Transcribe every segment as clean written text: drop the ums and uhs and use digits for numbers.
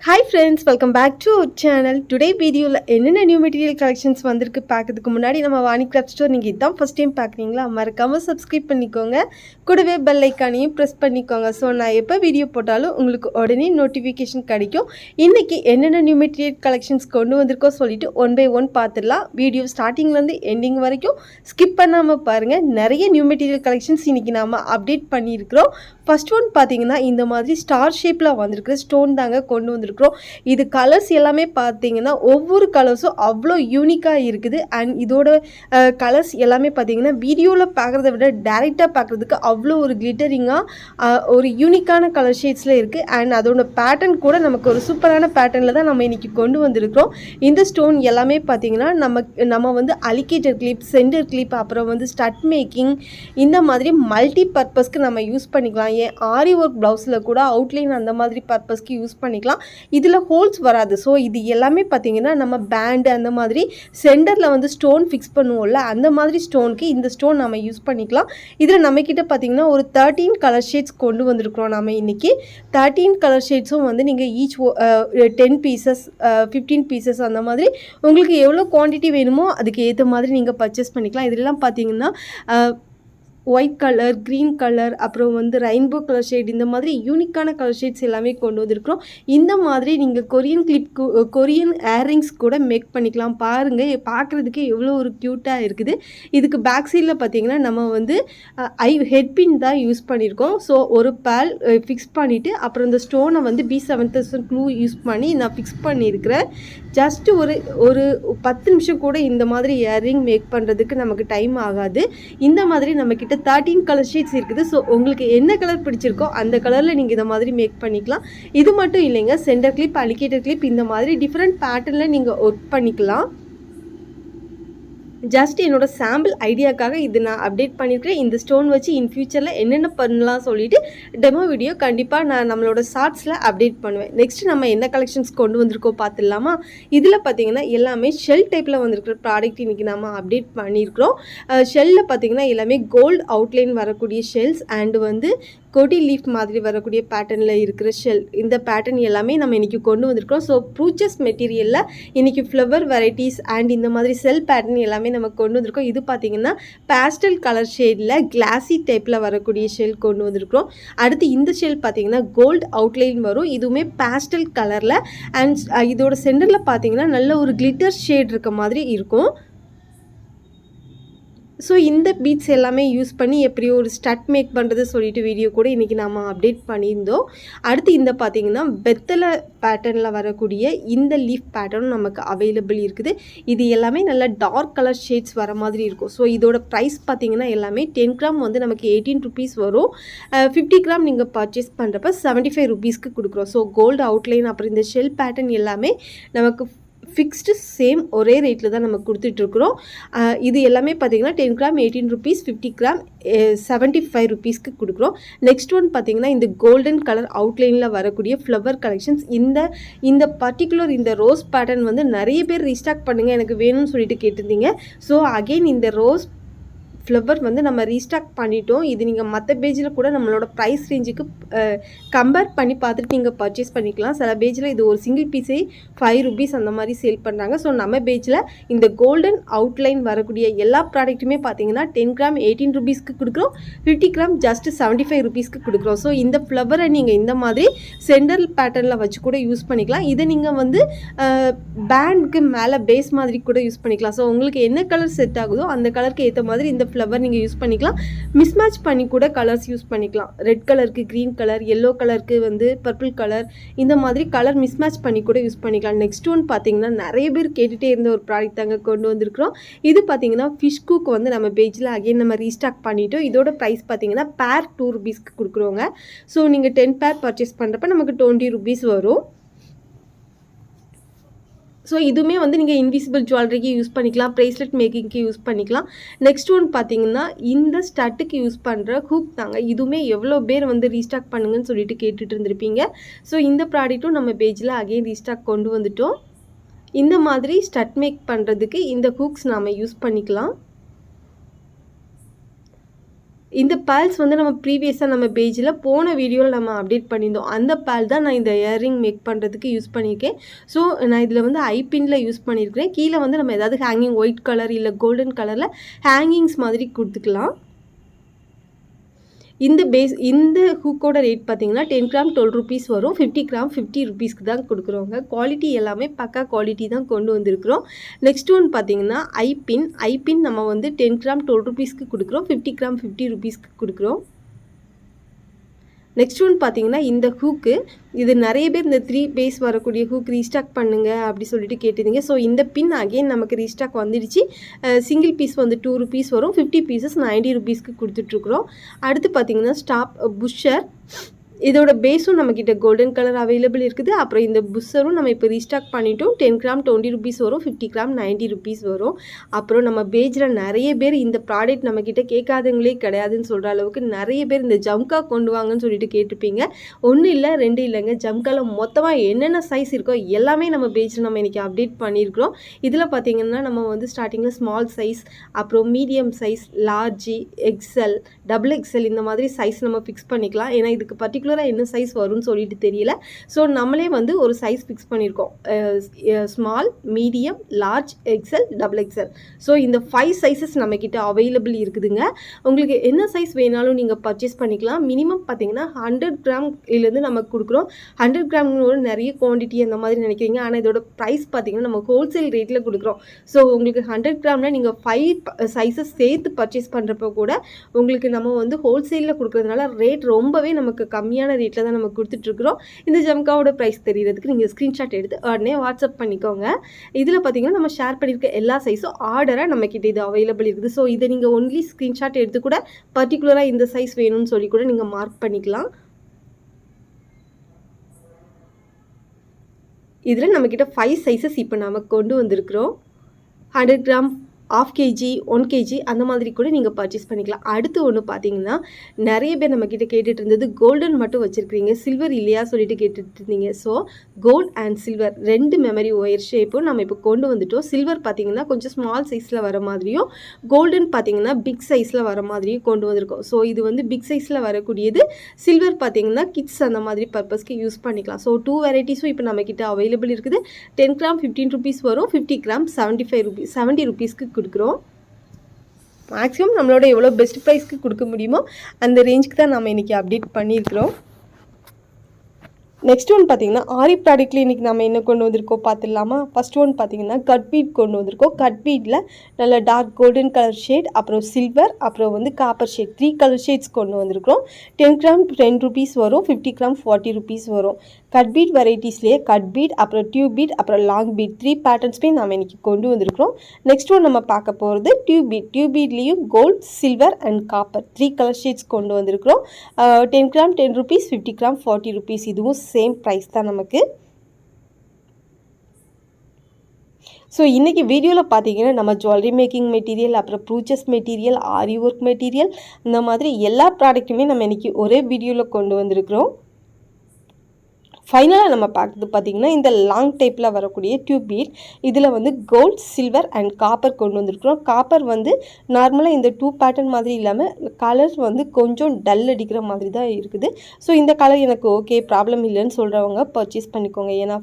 Hi friends, welcome back to our channel. Today video என்னென்ன new material collections வந்திருக்கு பார்க்கிறதுக்கு முன்னாடி நம்ம வாணி கிராஃப்ட் ஸ்டோர் நீங்கள் இதான் ஃபர்ஸ்ட் டைம் பார்க்குறீங்களா மறக்காமல் சப்ஸ்கிரைப் பண்ணிக்கோங்க. கூடவே பெல் ஐக்கானையும் ப்ரெஸ் பண்ணிக்கோங்க. ஸோ நான் எப்போ வீடியோ போட்டாலும் உங்களுக்கு உடனே நோட்டிஃபிகேஷன் கிடைக்கும். இன்றைக்கி என்னென்ன நியூ மெட்டீரியல் கலெக்ஷன்ஸ் கொண்டு வந்திருக்கோ சொல்லிட்டு ஒன் பை ஒன் பார்த்துடலாம். வீடியோ ஸ்டார்டிங்லேருந்து எண்டிங் வரைக்கும் ஸ்கிப் பண்ணாமல் பாருங்கள். நிறைய நியூ மெட்டீரியல் கலெக்ஷன்ஸ் இன்றைக்கி நாம் அப்டேட் பண்ணியிருக்கிறோம். ஃபர்ஸ்ட் ஒன் பார்த்தீங்கன்னா இந்த மாதிரி ஸ்டார் ஷேப்பில் வந்திருக்கு ஸ்டோன் தாங்க கொண்டு வந்திருக்கிறோம். இது கலர்ஸ் எல்லாமே பார்த்தீங்கன்னா ஒவ்வொரு கலர்ஸும் அவ்வளோ யூனிக்காக இருக்குது. அண்ட் இதோட கலர்ஸ் எல்லாமே பார்த்தீங்கன்னா வீடியோவில் பார்க்குறத விட டேரெக்டாக பார்க்குறதுக்கு அவ்வளோ ஒரு கிளிட்டரிங்காக ஒரு யூனிக்கான கலர் ஷேட்ஸில் இருக்குது. அண்ட் அதோட பேட்டர்ன் கூட நமக்கு ஒரு சூப்பரான பேட்டர்னில் தான் நம்ம இன்றைக்கி கொண்டு வந்திருக்கிறோம். இந்த ஸ்டோன் எல்லாமே பார்த்தீங்கன்னா நம்ம வந்து அலிகேட்டர் கிளிப், சென்டர் கிளிப், அப்புறம் வந்து ஸ்டட் மேக்கிங், இந்த மாதிரி மல்டி பர்பஸ்க்கு நம்ம யூஸ் பண்ணிக்கலாம். ஏன் ஆரி ஒர்க் ப்ளவுஸில் கூட அவுட்லைன் அந்த மாதிரி பர்பஸ்க்கு யூஸ் பண்ணிக்கலாம். இதில் ஹோல்ஸ் வராது. ஸோ இது எல்லாமே பார்த்தீங்கன்னா நம்ம பேண்டு அந்த மாதிரி சென்டரில் வந்து ஸ்டோன் ஃபிக்ஸ் பண்ணுவோம்ல, அந்த மாதிரி ஸ்டோனுக்கு இந்த ஸ்டோன் நம்ம யூஸ் பண்ணிக்கலாம். இதில் நம்மக்கிட்ட பார்த்தீங்கன்னா ஒரு 13 கலர் ஷேட்ஸ் கொண்டு வந்திருக்கிறோம். நம்ம இன்றைக்கி 13 கலர் ஷேட்ஸும் வந்து நீங்கள் ஈச் 10 பீசஸ் 15 பீசஸ் அந்த மாதிரி உங்களுக்கு எவ்வளோ குவான்டிட்டி வேணுமோ அதுக்கு ஏற்ற மாதிரி நீங்கள் பர்ச்சேஸ் பண்ணிக்கலாம். இதெல்லாம் பார்த்தீங்கன்னா ஒயிட் கலர், க்ரீன் கலர், அப்புறம் வந்து ரெயின்போ கலர் ஷேட், இந்த மாதிரி யூனிக்கான கலர் ஷேட்ஸ் எல்லாமே கொண்டு வந்திருக்கிறோம். இந்த மாதிரி நீங்கள் கொரியன் கிளிப், கொரியன் ஏர்ரிங்ஸ் கூட மேக் பண்ணிக்கலாம். பாருங்கள், பார்க்குறதுக்கு எவ்வளோ ஒரு க்யூட்டாக இருக்குது. இதுக்கு பேக் சைடில் பார்த்தீங்கன்னா நம்ம வந்து ஹெட்பின் தான் யூஸ் பண்ணியிருக்கோம். ஸோ ஒரு பேல் ஃபிக்ஸ் பண்ணிவிட்டு அப்புறம் இந்த ஸ்டோனை வந்து B7000 க்ளூ யூஸ் பண்ணி நான் ஃபிக்ஸ் பண்ணியிருக்கிறேன். ஜஸ்ட்டு ஒரு 10 நிமிஷம் கூட இந்த மாதிரி இயரிங் மேக் பண்ணுறதுக்கு நமக்கு டைம் ஆகாது. இந்த மாதிரி நம்மக்கிட்ட 13 கலர் ஷேட்ஸ் இருக்குது. ஸோ உங்களுக்கு என்ன கலர் பிடிச்சிருக்கோ அந்த கலரில் நீங்கள் இந்த மாதிரி மேக் பண்ணிக்கலாம். இது மட்டும் இல்லைங்க, சென்டர் கிளிப், அலிகேட்டர் கிளிப், இந்த மாதிரி டிஃப்ரெண்ட் பேட்டர்னில் நீங்கள் ஒர்க் பண்ணிக்கலாம். ஜஸ்ட் என்னோட சாம்பிள் ஐடியாக்காக இது நான் அப்டேட் பண்ணியிருக்கிறேன். இந்த ஸ்டோன் வச்சு இன் ஃபியூச்சரில் என்னென்ன பண்ணலாம் சொல்லிட்டு டெமோ வீடியோ கண்டிப்பாக நான் நம்மளோட ஷார்ட்ஸில் அப்டேட் பண்ணுவேன். நெக்ஸ்ட் நம்ம என்ன கலெக்ஷன்ஸ் கொண்டு வந்திருக்கோம் பார்த்துடலாமா? இதில் பார்த்தீங்கன்னா எல்லாமே ஷெல் டைப்பில் வந்திருக்கிற ப்ராடக்ட் இன்றைக்கி நம்ம அப்டேட் பண்ணியிருக்கிறோம். ஷெல்லில் பார்த்தீங்கன்னா எல்லாமே கோல்டு அவுட்லைன் வரக்கூடிய ஷெல்ஸ் அண்டு வந்து கொடி லீஃப் மாதிரி வரக்கூடிய பேட்டர்னில் இருக்கிற ஷெல், இந்த பேட்டர்ன் எல்லாமே நம்ம இன்றைக்கி கொண்டு வந்திருக்கிறோம். ஸோ ப்ரூச்சஸ் மெட்டீரியலில் இன்றைக்கி ஃப்ளவர் வெரைட்டிஸ் அண்ட் இந்த மாதிரி செல் பேட்டர்ன் எல்லாமே நம்ம கொண்டு வந்திருக்கோம். இது பார்த்திங்கன்னா பேஸ்டல் கலர் ஷேடில் கிளாஸி டைப்பில் வரக்கூடிய ஷெல் கொண்டு வந்திருக்கிறோம். அடுத்து இந்த ஷெல் பார்த்திங்கன்னா கோல்டு அவுட்லைன் வரும். இதுவுமே பேஸ்டல் கலரில் அண்ட் இதோட சென்டரில் பார்த்திங்கன்னா நல்ல ஒரு கிளிட்டர் ஷேட் இருக்க மாதிரி இருக்கும். ஸோ இந்த பீட்ஸ் எல்லாமே யூஸ் பண்ணி எப்படியோ ஒரு ஸ்டட் மேக் பண்ணுறது சொல்லிட்டு வீடியோ கூட இன்றைக்கி நம்ம அப்டேட் பண்ணியிருந்தோம். அடுத்து இந்த பார்த்திங்கன்னா வெத்தலை பேட்டர்னில் வரக்கூடிய இந்த லீஃப் பேட்டர்னும் நமக்கு அவைலபிள் இருக்குது. இது எல்லாமே நல்ல டார்க் கலர் ஷேட்ஸ் வர மாதிரி இருக்கும். ஸோ இதோட ப்ரைஸ் பார்த்திங்கன்னா எல்லாமே 10 கிராம் வந்து நமக்கு 18 ருபீஸ் வரும். 50 கிராம் நீங்கள் பர்ச்சேஸ் பண்ணுறப்ப 75 ருபீஸ்க்கு கொடுக்குறோம். ஸோ கோல்டு அவுட்லைன் அப்புறம் இந்த ஷெல் பேட்டர்ன் எல்லாமே நமக்கு ஃபிக்ஸ்டு சேம் ஒரே ரேட்டில் தான் நம்ம கொடுத்துட்ருக்குறோம். இது எல்லாமே பார்த்திங்கன்னா 10 கிராம் 18 ருபீஸ், 50 கிராம் 75 ருபீஸ்க்கு கொடுக்குறோம். நெக்ஸ்ட் ஒன் பார்த்திங்கன்னா இந்த கோல்டன் கலர் அவுட்லைனில் வரக்கூடிய ஃப்ளவர் கலெக்ஷன்ஸ். இந்த பர்டிகுலர் இந்த ரோஸ் பேட்டர்ன் வந்து நிறைய பேர் ரீஸ்டாக் பண்ணுங்கள் எனக்கு வேணும்னு சொல்லிட்டு கேட்டிருந்தீங்க. ஸோ அகெயின் இந்த ரோஸ் ஃப்ளவர் வந்து நம்ம ரீஸ்டாக் பண்ணிட்டோம். இது நீங்கள் மற்ற பேஜில் கூட நம்மளோட ப்ரைஸ் ரேஞ்சுக்கு கம்பேர் பண்ணி பார்த்துட்டு நீங்கள் பர்ச்சேஸ் பண்ணிக்கலாம். சில பேஜில் இது ஒரு சிங்கிள் பீஸே 5 ருபீஸ் அந்த மாதிரி சேல் பண்ணுறாங்க. ஸோ நம்ம பேஜில் இந்த கோல்டன் அவுட்லைன் வரக்கூடிய எல்லா ப்ராடக்ட்டுமே பார்த்தீங்கன்னா 10 கிராம் 18 ருபீஸ்க்கு கொடுக்குறோம். 50 கிராம் ஜஸ்ட் 75 ருபீஸ்க்கு கொடுக்குறோம். ஸோ இந்த ஃப்ளவரை நீங்கள் இந்த மாதிரி சென்டர் பேட்டர்னில் வச்சு கூட யூஸ் பண்ணிக்கலாம். இதை நீங்கள் வந்து பேண்டுக்கு மேலே பேஸ் மாதிரி கூட யூஸ் பண்ணிக்கலாம். ஸோ உங்களுக்கு என்ன கலர் செட் ஆகுதோ அந்த கலருக்கு ஏற்ற மாதிரி இந்த ஃப்ளவர் நீங்கள் யூஸ் பண்ணிக்கலாம். மிஸ்மேட்ச் பண்ணி கூட கலர்ஸ் யூஸ் பண்ணிக்கலாம். ரெட் கலருக்கு க்ரீன் கலர், எல்லோ கலருக்கு வந்து பர்பிள் கலர், இந்த மாதிரி கலர் மிஸ்மேட்ச் பண்ணி கூட யூஸ் பண்ணிக்கலாம். நெக்ஸ்ட் ஒன் பார்த்தீங்கன்னா நிறைய பேர் கேட்டுகிட்டே இருந்த ஒரு ப்ராடக்ட் தாங்க கொண்டு வந்திருக்கிறோம். இது பார்த்தீங்கன்னா ஃபிஷ் குக் வந்து நம்ம பேஜில் அகைன் நம்ம ரீஸ்டாக் பண்ணிட்டோம். இதோட ப்ரைஸ் பார்த்தீங்கன்னா பேர் 2 ருபீஸ்க்கு கொடுக்குறோங்க. ஸோ நீங்கள் 10 பேர் பர்ச்சேஸ் பண்ணுறப்ப நமக்கு 20 ருபீஸ் வரும். ஸோ இதுவுமே வந்து நீங்கள் இன்விசிபிள் ஜுவல்லரிக்கு யூஸ் பண்ணிக்கலாம், ப்ரேஸ்லெட் மேக்கிங்க்கு யூஸ் பண்ணிக்கலாம். நெக்ஸ்ட் ஒன் பார்த்தீங்கன்னா இந்த ஸ்டட்டுக்கு யூஸ் பண்ணுற ஹூக் தாங்க. இதுவுமே எவ்வளோ பேர் வந்து ரீஸ்டாக் பண்ணுங்கன்னு சொல்லிட்டு கேட்டுட்டு இருந்திருப்பீங்க. ஸோ இந்த ப்ராடக்ட்டும் நம்ம பேஜில் அகைன் ரீஸ்டாக் கொண்டு வந்துட்டோம். இந்த மாதிரி ஸ்டட் மேக் பண்ணுறதுக்கு இந்த ஹூக்ஸ் நாம் யூஸ் பண்ணிக்கலாம். இந்த பேல்ஸ் வந்து நம்ம ப்ரீவியஸாக நம்ம பேஜில் போன வீடியோவில் நம்ம அப்டேட் பண்ணியிருந்தோம். அந்த பேல் தான் நான் இந்த இயரிங் மேக் பண்ணுறதுக்கு யூஸ் பண்ணியிருக்கேன். ஸோ நான் இதில் வந்து ஐபின்ல யூஸ் பண்ணியிருக்கிறேன். கீழே வந்து நம்ம ஏதாவது ஹேங்கிங் ஒயிட் கலர் இல்லை கோல்டன் கலரில் ஹேங்கிங்ஸ் மாதிரி கொடுத்துக்கலாம். இந்த ஹூக்கோட ரேட் பார்த்தீங்கன்னா 10 கிராம் 12 ருபீஸ் வரும். 50 கிராம் 50 ருபீஸ்க்கு தான் கொடுக்குறோங்க. குவாலிட்டி எல்லாமே பக்கா குவாலிட்டி தான் கொண்டு வந்திருக்கிறோம். நெக்ஸ்ட் ஒன் பார்த்தீங்கன்னா ஐபின் நம்ம வந்து 10 கிராம் 12 ருபீஸ்க்கு கொடுக்குறோம். 50 கிராம் 50 ருபீஸ்க்கு கொடுக்குறோம். நெக்ஸ்ட் ஒன் பார்த்தீங்கன்னா இந்த ஹூக்கு, இது நிறைய பேர் இந்த 3 பேஸ் வரக்கூடிய ஹூக் ரீஸ்டாக் பண்ணுங்கள் அப்படி சொல்லிட்டு கேட்டிருந்தீங்க. ஸோ இந்த பின் அகெயின் நமக்கு ரீஸ்டாக் வந்துடுச்சு. சிங்கிள் பீஸ் வந்து 2 ருபீஸ் வரும். 50 பீசஸ் 90 ருபீஸ்க்கு கொடுத்துட்ருக்குறோம். அடுத்து பார்த்தீங்கன்னா ஸ்டாப் புஷ்ஷர், இதோட பேஸும் நம்மக்கிட்ட கோல்டன் கலர் அவைலபிள் இருக்குது. அப்புறம் இந்த புஷ்ஷரும் நம்ம இப்போ ரீஸ்டாக் பண்ணிட்டோம். 10 கிராம் 20 ருபீஸ் வரும். 50 கிராம் 90 ருபீஸ் வரும். அப்புறம் நம்ம பேஜில் நிறைய பேர் இந்த ப்ராடக்ட் நம்மக்கிட்ட கேட்காதவங்களே கிடையாதுன்னு சொல்கிற அளவுக்கு நிறைய பேர் இந்த ஜம்கா கொண்டு வாங்கன்னு சொல்லிட்டு கேட்டிருப்பீங்க. 1 இல்லை 2 இல்லைங்க, ஜம்காவில் மொத்தமாக என்னென்ன சைஸ் இருக்கோ எல்லாமே நம்ம பேஜில் நம்ம இன்றைக்கி அப்டேட் பண்ணியிருக்கிறோம். இதில் பார்த்திங்கன்னா நம்ம வந்து ஸ்டார்டிங்கில் ஸ்மால் சைஸ், அப்புறம் medium size, large, XL, double XL இந்த மாதிரி சைஸ் நம்ம ஃபிக்ஸ் பண்ணிக்கலாம். ஏன்னா இதுக்கு பர்டிகுலர் என்ன சைஸ் வரும்னு சொல்லிட்டு தெரியல. ஸோ நம்மளே வந்து ஒரு சைஸ் ஃபிக்ஸ் பண்ணியிருக்கோம். Small, medium, large, XL, double XL. So இந்த 5 சைஸஸ் நம்மக்கிட்ட அவைலபிள் இருக்குதுங்க. உங்களுக்கு என்ன சைஸ் வேணாலும் நீங்கள் பர்ச்சேஸ் பண்ணிக்கலாம். மினிமம் பார்த்தீங்கன்னா 100 கிராம்லேருந்து நமக்கு கொடுக்குறோம். 100 கிராம்னு நிறைய குவான்டிட்டி அந்த மாதிரி நினைக்கிறீங்க. ஆனால் இதோட ப்ரைஸ் பார்த்தீங்கன்னா நம்ம ஹோல்சேல் ரேட்டில் கொடுக்குறோம். ஸோ உங்களுக்கு 100 கிராமில் நீங்கள் 5 சைஸஸ் சேர்த்து பர்ச்சேஸ் பண்ணுறப்போ கூட உங்களுக்கு நம்ம வந்து ஹோல்சேலில் கொடுக்குறதுனால ரேட் ரொம்பவே நமக்கு கம்மியாக ரேட்டில் தான் நம்ம கொடுத்துட்ருக்குறோம். இந்த ஜம்காவோட ப்ரைஸ் தெரியறதுக்கு நீங்கள் ஸ்க்ரீன்ஷாட் எடுத்து உடனே வாட்ஸ்அப் பண்ணிக்கோங்க. இதில் பார்த்தீங்கன்னா நம்ம ஷேர் பண்ணியிருக்க எல்லா சைஸும் ஆர்டராக நம்மக்கிட்ட இது அவைலபிள் இருக்குது. ஸோ இதை நீங்கள் ஒன்லி ஸ்க்ரீன்ஷாட் எடுத்து கூட பர்டிகுலராக இந்த சைஸ் வேணும்னு சொல்லி கூட நீங்கள் மார்க் பண்ணிக்கலாம். இதில் நம்மக்கிட்ட 5 சைஸஸ் இப்போ நம்ம கொண்டு வந்திருக்கிறோம். 100 கிராம், 1/2 kg, 1 kg அந்த மாதிரி கூட நீங்கள் பர்ச்சேஸ் பண்ணிக்கலாம். அடுத்து ஒன்று பார்த்தீங்கன்னா நிறைய பேர் நம்மக்கிட்ட கேட்டுட்டு இருந்தது கோல்டன் மட்டும் வச்சுருக்கிறீங்க, சில்வர் இல்லையா சொல்லிட்டு கேட்டுட்டு இருந்தீங்க. So gold and silver 2 memory wire ஷேப்பும் நம்ம இப்போ கொண்டு வந்துட்டோம். சில்வர் பார்த்தீங்கன்னா கொஞ்சம் ஸ்மால் சைஸில் வர மாதிரியும், கோல்டன் பார்த்தீங்கன்னா பிக் சைஸில் வர மாதிரியும் கொண்டு வந்திருக்கோம். ஸோ இது வந்து பிக் சைஸில் வரக்கூடியது. சில்வர் பார்த்தீங்கன்னா கிட்ஸ் அந்த மாதிரி பர்பஸ்க்கு யூஸ் பண்ணிக்கலாம். ஸோ 2 வெரைட்டிஸும் இப்போ நம்மக்கிட்ட அவைலபிள் இருக்குது. 10 கிராம் 15 ருபீஸ் வரும். 50 கிராம் 70 ருபீஸ்க்கு கொடுக்குறோம். மேக்ஸிமம் நம்மளோட எவ்வளோ பெஸ்ட் ப்ரைஸ்க்கு கொடுக்க முடியுமோ அந்த ரேஞ்சுக்கு தான் நம்ம இன்றைக்கி அப்டேட் பண்ணியிருக்கிறோம். நெக்ஸ்ட் ஒன் பார்த்தீங்கன்னா ஆரி ப்ராடக்ட்டில் இன்றைக்கி நம்ம என்ன கொண்டு வந்திருக்கோம் பார்த்துடலாமா? ஃபஸ்ட் ஒன் பார்த்தீங்கன்னா கட் பீட் கொண்டு வந்திருக்கோம். கட் பீட்டில் நல்ல டார்க் கோல்டன் கலர் ஷேட், அப்புறம் சில்வர், அப்புறம் வந்து காப்பர் ஷேட், 3 கலர் ஷேட்ஸ் கொண்டு வந்திருக்கிறோம். 10 கிராம் 10 ருபீஸ் வரும். 50 கிராம் 40 ருபீஸ் வரும். கட் பீட் வெரைட்டிஸ்லேயே கட் பீட், அப்புறம் டியூப் பீட், அப்புறம் லாங் பீட் 3 பேட்டர்ன்ஸுமே நம்ம இன்றைக்கி கொண்டு வந்திருக்கிறோம். நெக்ஸ்ட் ஒன் நம்ம பார்க்க போகிறது டியூப் பீட். டியூப் பீட்லேயும் gold, silver and copper 3 colour shades கொண்டு வந்திருக்கிறோம். 10 கிராம் 10 ருபீஸ், 50 கிராம் 40 ருபீஸ். இதுவும் சேம் ப்ரைஸ் தான் நமக்கு. ஸோ இன்றைக்கி வீடியோவில் பார்த்தீங்கன்னா நம்ம ஜுவல்லரி மேக்கிங் மெட்டீரியல், அப்புறம் ப்ரூச்சஸ் மெட்டீரியல், ஆரி ஒர்க் மெட்டீரியல், இந்த மாதிரி எல்லா ப்ராடக்ட்டுமே நம்ம இன்றைக்கி ஒரே வீடியோவில் கொண்டு வந்திருக்கிறோம். ஃபைனலாக நம்ம பார்க்குறது பார்த்திங்கன்னா இந்த லாங் டைப்பில் வரக்கூடிய டியூப் பீட். இதில் வந்து கோல்ட், சில்வர் அண்ட் காப்பர் கொண்டு வந்திருக்கிறோம். காப்பர் வந்து நார்மலாக இந்த 2 பேட்டர்ன் மாதிரி இல்லாமல் கலர்ஸ் வந்து கொஞ்சம் டல் அடிக்கிற மாதிரி தான் இருக்குது. ஸோ இந்த கலர் எனக்கு ஓகே, ப்ராப்ளம் இல்லைன்னு சொல்கிறவங்க பர்ச்சேஸ் பண்ணிக்கோங்க. ஏன்னா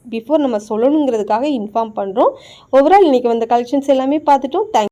பிஃபோர் நம்ம சொல்லணுங்கிறதுக்காக இன்ஃபார்ம் பண்ணுறோம். ஓவரால் இன்றைக்கி வந்த கலெக்ஷன்ஸ் எல்லாமே பார்த்துட்டோம். தேங்க்யூ.